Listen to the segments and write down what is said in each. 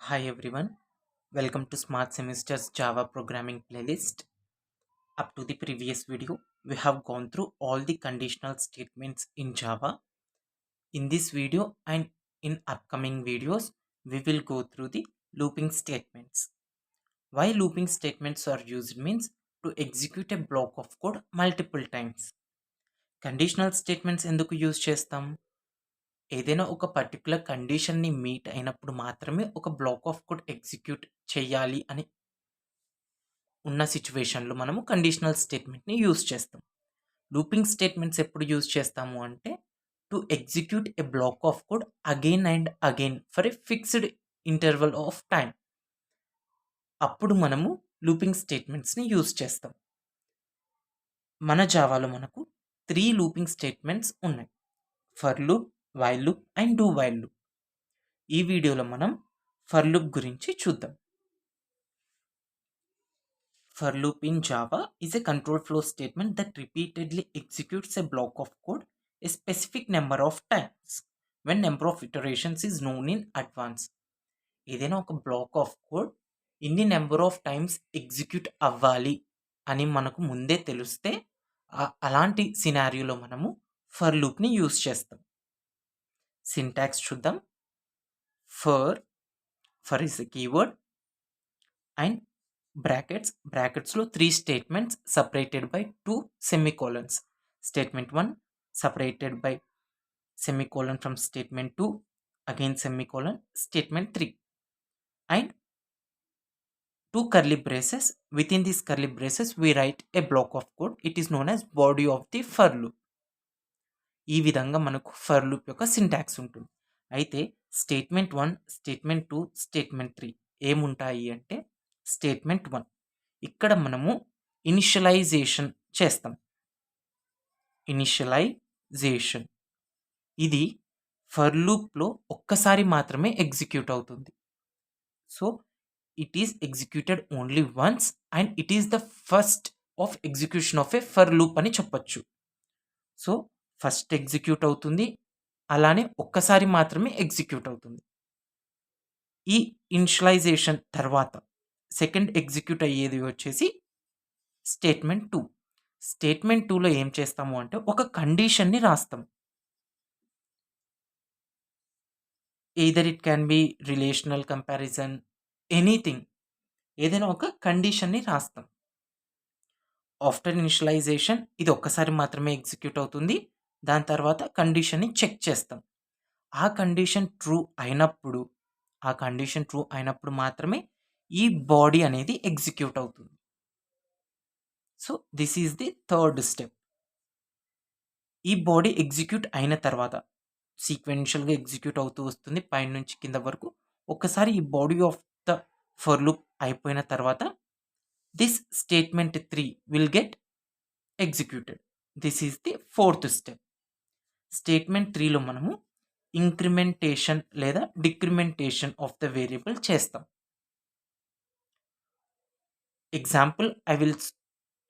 Hi everyone, welcome to Smart Semester's Java programming playlist. Up to the previous video, we have gone through all the conditional statements in Java. In this video and in upcoming videos, we will go through the looping statements. Why looping statements are used means to execute a block of code multiple times. Conditional statements ఎందుకు use చేస్తాం? ఏదైనా ఒక particular కండిషన్ని meet అయినప్పుడు మాత్రమే ఒక black of code execute చేయాలి అని ఉన్న సిచ్యువేషన్లో మనము కండిషనల్ స్టేట్మెంట్ని యూజ్ చేస్తాం. లూపింగ్ స్టేట్మెంట్స్ ఎప్పుడు యూజ్ చేస్తాము అంటే to execute a black of code again and again for a fixed interval of time. అప్పుడు మనము లూపింగ్ స్టేట్మెంట్స్ని యూజ్ చేస్తాం. మన జావాలో మనకు 3 లూపింగ్ స్టేట్మెంట్స్ ఉన్నాయి. For loop, while loop and do while loop. ఈ వీడియోలో మనం ఫర్ లూప్ గురించి చూద్దాం. For loop in Java is a control flow statement that repeatedly executes a block of code a specific number of times when number of iterations is known in advance. ఏదైనా ఒక black of code ఇన్ని number of times execute అవ్వాలి అని మనకు ముందే తెలిస్తే అలాంటి సినారియోలో మనము ఫర్ లూప్ని యూజ్ చేస్తాం. సింటాక్స్ చూద్దాం. For is a keyword and బ్రాకెట్స్లో 3 statements separated by 2 semicolons. Statement 1 separated by semicolon from statement 2, again semicolon, statement 3 and 2 curly braces. Within these curly braces we write a block of code. It is known as body of the for loop. ఈ విధంగా మనకు for loop యొక్క syntax ఉంటుంది. అయితే statement 1, statement 2, statement 3 ఏముంటాయి అంటే statement 1 ఇక్కడ మనము ఇనిషియలైజేషన్ చేస్తాం. ఇనిషియలైజేషన్ ఇది ఫర్ లూప్లో ఒక్కసారి మాత్రమే ఎగ్జిక్యూట్ అవుతుంది. So it is executed only once and it is the first of execution of A for loop అని చెప్పొచ్చు. సో ఫస్ట్ ఎగ్జిక్యూట్ అవుతుంది, అలానే ఒక్కసారి మాత్రమే ఎగ్జిక్యూట్ అవుతుంది. ఈ ఇనిషియలైజేషన్ తర్వాత సెకండ్ ఎగ్జిక్యూట్ అయ్యేది వచ్చేసి స్టేట్మెంట్ 2. స్టేట్మెంట్ 2లో ఏం చేస్తాము అంటే ఒక కండిషన్ని రాస్తాం. Either it can be relational comparison, anything, ఏదైనా ఒక కండిషన్ని రాస్తాం. ఆఫ్టర్ ఇనిషియలైజేషన్ ఇది ఒక్కసారి మాత్రమే ఎగ్జిక్యూట్ అవుతుంది. దాని తర్వాత కండిషన్ని చెక్ చేస్తాం. ఆ కండిషన్ ట్రూ అయినప్పుడు మాత్రమే ఈ బాడీ అనేది ఎగ్జిక్యూట్ అవుతుంది. So this is the third step. ఈ బాడీ ఎగ్జిక్యూట్ అయిన తర్వాత సీక్వెన్షియల్గా ఎగ్జిక్యూట్ అవుతూ వస్తుంది పైన నుంచి కింద వరకు. ఒక్కసారి ఈ body of the for loop అయిపోయిన తర్వాత this statement 3 will get executed. This is the fourth step. Statement 3లో మనము ఇంక్రిమెంటేషన్ లేదా డిక్రిమెంటేషన్ ఆఫ్ ద వేరియబుల్ చేస్తాం. Example I will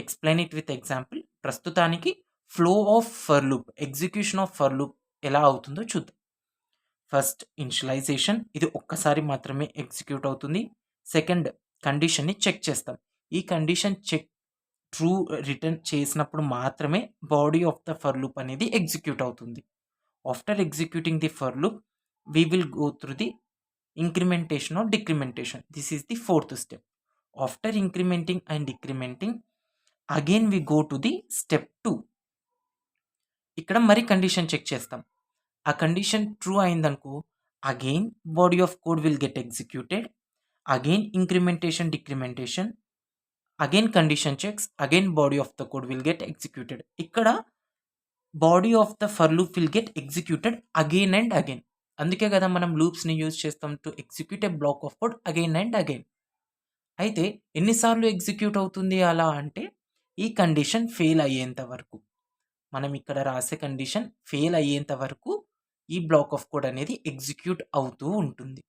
explain it with example. ప్రస్తుతానికి flow of for loop, execution of for loop ఎలా అవుతుందో చూద్దాం. First initialisation ఇది ఒక్కసారి మాత్రమే ఎగ్జిక్యూట్ అవుతుంది. సెకండ్ కండిషన్ని చెక్ చేస్తాం. ఈ కండిషన్ చెక్ ట్రూ రిటర్న్ చేసినప్పుడు మాత్రమే body of the for loop అనేది ఎగ్జిక్యూట్ అవుతుంది. After executing the for loop we will go through the incrementation or decrementation. This is the fourth step. After incrementing and decrementing, again we go to the step 2. ఇక్కడ మరి condition check చేస్తాం. ఆ condition true అయిందనుకో again body of code will get executed. Again incrementation, decrementation, again condition checks, again body of the code will get executed. ఇక్కడ body of the for loop will get executed again and again. అందుకే కదా మనం లూప్స్ని use చేస్తాం to execute a block of code again and again. అయితే ఎన్నిసార్లు execute అవుతుంది అలా అంటే ఈ కండిషన్ ఫెయిల్ అయ్యేంత వరకు, మనం ఇక్కడ రాసే కండిషన్ ఫెయిల్ అయ్యేంత వరకు ఈ బ్లాక్ ఆఫ్ కోడ్ అనేది ఎగ్జిక్యూట్ అవుతూ ఉంటుంది.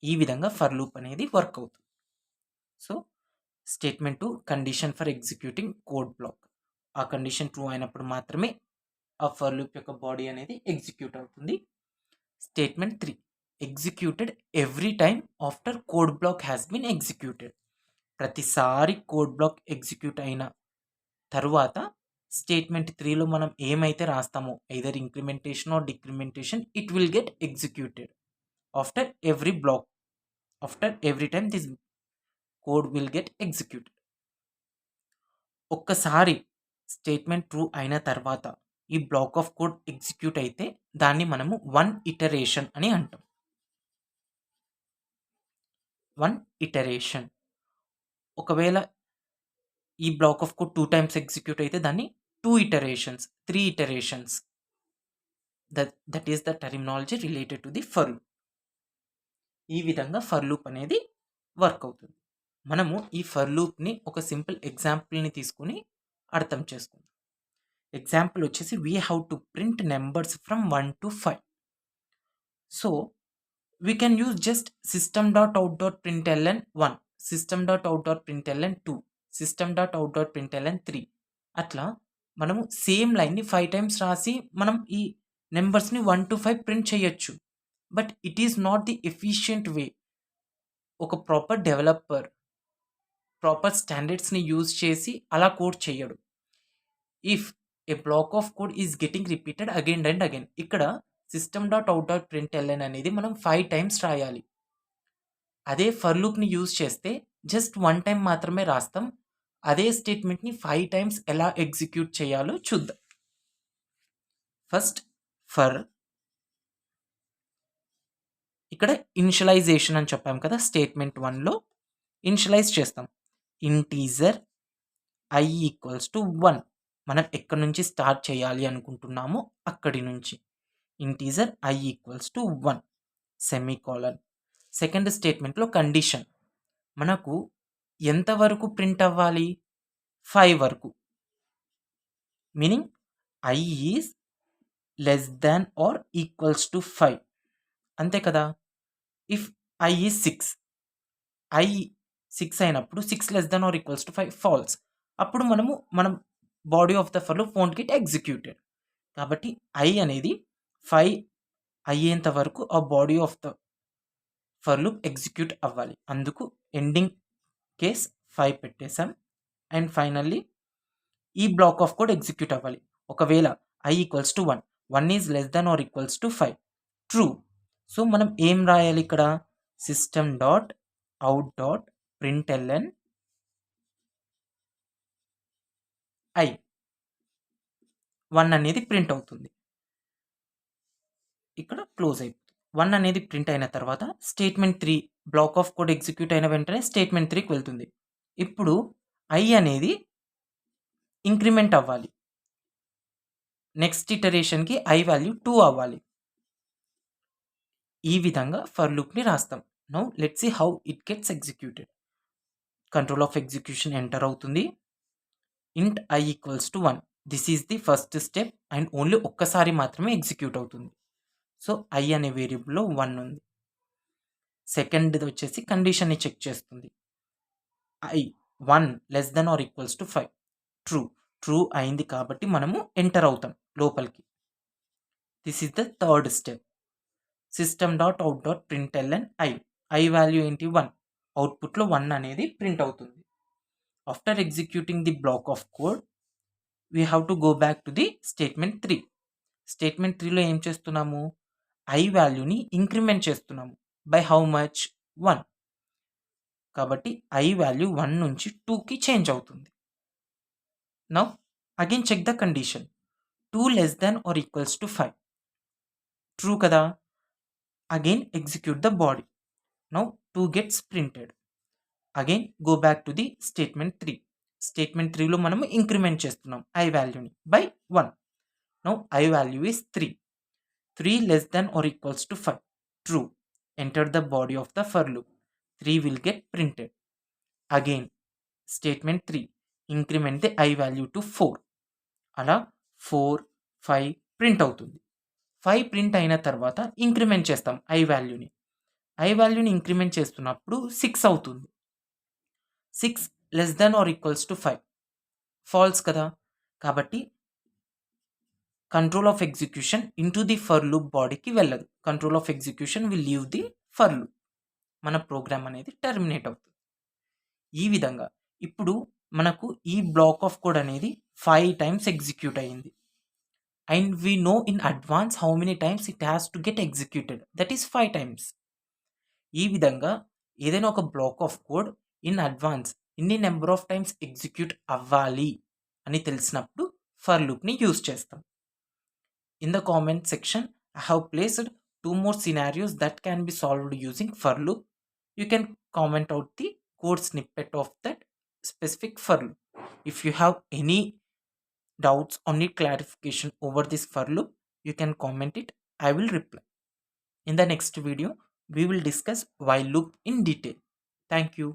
ఈ విధంగా ఫర్ లూప్ అనేది వర్క్ అవుతుంది. So statement 2 condition for executing code block. ఆ కండిషన్ ట్రూ అయినప్పుడు మాత్రమే ఆ ఫర్ లూప్ యొక్క బాడీ అనేది ఎగ్జిక్యూట్ అవుతుంది. Statement 3 executed every time after code block has been executed. ప్రతిసారి కోడ్ బ్లాక్ ఎగ్జిక్యూట్ అయిన తరువాత స్టేట్మెంట్ 3లో మనం ఏమైతే రాస్తామో either incrementation or decrementation it will get executed after every block. After every time this code will get executed. ఒక్కసారి statement true అయిన తర్వాత ఈ బ్లాక్ ఆఫ్ కోడ్ ఎగ్జిక్యూట్ అయితే దాన్ని మనము 1 ఇటరేషన్ అని అంటాం. 1 ఇటరేషన్. ఒకవేళ ఈ block of code 2 times execute అయితే దాన్ని 2 iterations, 3 iterations. That is the terminology related to the for loop. ఈ విధంగా ఫర్ లూప్ అనేది వర్క్ అవుతుంది. మనము ఈ ఫర్ లూప్ని ఒక సింపుల్ ఎగ్జాంపుల్ని తీసుకుని అర్థం చేసుకుందాం. ఎగ్జాంపుల్ వచ్చేసి we have to print numbers from 1 to 5. So we can use just system.out.println 1, system.out.println 2, system.out.println 3. అట్లా మనము సేమ్ లైన్ని 5 టైమ్స్ రాసి మనం ఈ నెంబర్స్ని 1 to 5 ప్రింట్ చేయొచ్చు. But it is not the efficient వే. ఒక ప్రాపర్ డెవలపర్ ప్రాపర్ స్టాండర్డ్స్ని యూజ్ చేసి అలా కోడ్ చేయడు. If A block of code is getting repeated again and again, ఇక్కడ system.out.println అనేది మనం 5 టైమ్స్ రాయాలి. అదే ఫర్ లూప్ని యూజ్ చేస్తే జస్ట్ 1 టైం మాత్రమే రాస్తాం. అదే స్టేట్మెంట్ని 5 టైమ్స్ ఎలా ఎగ్జిక్యూట్ చేయాలో చూద్దాం. ఫస్ట్ ఫర్, ఇక్కడ ఇనిషియలైజేషన్ అని చెప్పాం కదా, స్టేట్మెంట్ 1లో ఇనిషియలైజ్ చేస్తాం. Integer i equals to 1. మనం ఎక్కడి నుంచి స్టార్ట్ చేయాలి అనుకుంటున్నామో అక్కడి నుంచి. Integer i equals to 1 semicolon. Second స్టేట్మెంట్లో కండిషన్, మనకు ఎంతవరకు ప్రింట్ అవ్వాలి? 5 వరకు. Meaning i is less than or equals to 5, అంతే కదా. ఇఫ్ i ఈజ్ 6, i 6 అయినప్పుడు 6 less than or equals to 5 false. అప్పుడు మనం body of the for loop won't get executed. కాబట్టి i అనేది 5 అయ్యేంత వరకు ఆ body of the for loop execute అవ్వాలి. అందుకు ఎండింగ్ కేస్ 5 పెట్టేశాం. అండ్ ఫైనల్లీ ఈ బ్లాక్ ఆఫ్ కోడ్ ఎగ్జిక్యూట్ అవ్వాలి. ఒకవేళ i equals to 1, 1 is less than or equals to 5, true. So మనం ఏం రాయాలి ఇక్కడ? system.out.println i 1 అనేది ప్రింట్ అవుతుంది. ఇక్కడ క్లోజ్ అయిపోతుంది. 1 అనేది ప్రింట్ అయిన తర్వాత statement 3 black of code execute అయిన వెంటనే స్టేట్మెంట్ 3కి వెళ్తుంది. ఇప్పుడు i అనేది ఇంక్రిమెంట్ అవ్వాలి. నెక్స్ట్ ఇటరేషన్కి i వాల్యూ 2 అవ్వాలి. ఈ విధంగా ఫర్ లూప్ని రాస్తాం. Now let's see how it gets executed. Control of execution enter అవుతుంది. int i equals to 1. This is the first step and only ఒక్కసారి మాత్రమే ఎగ్జిక్యూట్ అవుతుంది. సో i అనే వేరియబుల్లో 1 ఉంది. సెకండ్ది వచ్చేసి కండిషన్ని చెక్ చేస్తుంది. i 1 less than or equals to 5, true అయింది కాబట్టి మనము ఎంటర్ అవుతాం లోపలికి. This is the third step. system.out.println i value ఏంటి? 1. అవుట్పుట్లో 1 అనేది ప్రింట్ అవుతుంది. After executing the block of code we have to go back to the statement 3. Statement 3లో ఏం చేస్తున్నాము? i వాల్యూని ఇంక్రిమెంట్ చేస్తున్నాము. By how much? 1. కాబట్టి i వాల్యూ 1 నుంచి 2కి చేంజ్ అవుతుంది. Now again check the condition. 2 less than or equals to 5, true కదా. Again execute the body. Now 2 gets printed. Again go back to the statement 3. Statement 3లో మనము increment చేస్తున్నాం i వాల్యూని by 1. Now i value is 3. 3 less than or equals to 5, true. Enter the body of the for loop. 3 will get printed. Again statement 3 increment the i value to 4. అలా 4, 5 print అవుతుంది. 5 print అయిన తర్వాత increment చేస్తాం i వాల్యూని. i వాల్యూని increment చేస్తున్నప్పుడు 6 అవుతుంది. 6 less than or equals to 5 false కదా. కాబట్టి control of execution into the for loop బాడీకి వెళ్ళదు. Control of execution will leave the for loop. మన ప్రోగ్రామ్ అనేది టర్మినేట్ అవుతుంది. ఈ విధంగా ఇప్పుడు మనకు ఈ బ్లాక్ ఆఫ్ కోడ్ అనేది 5 టైమ్స్ ఎగ్జిక్యూట్ అయ్యింది. And we know in advance how many times it has to get executed, that is 5 times. ఈ విధంగా ఏదైనా ఒక black of code in advance ఇన్ని నెంబర్ ఆఫ్ టైమ్స్ ఎగ్జిక్యూట్ అవ్వాలి అని తెలిసినప్పుడు ఫర్ లూప్ని యూజ్ చేస్తాం. In the comment section, I have placed 2 more scenarios that can be solved using for loop. You can comment out the code snippet of that specific for loop. If you have any doubts or need clarification over this for loop, you can comment it. I will reply. In the next video, we will discuss while loop in detail. Thank you.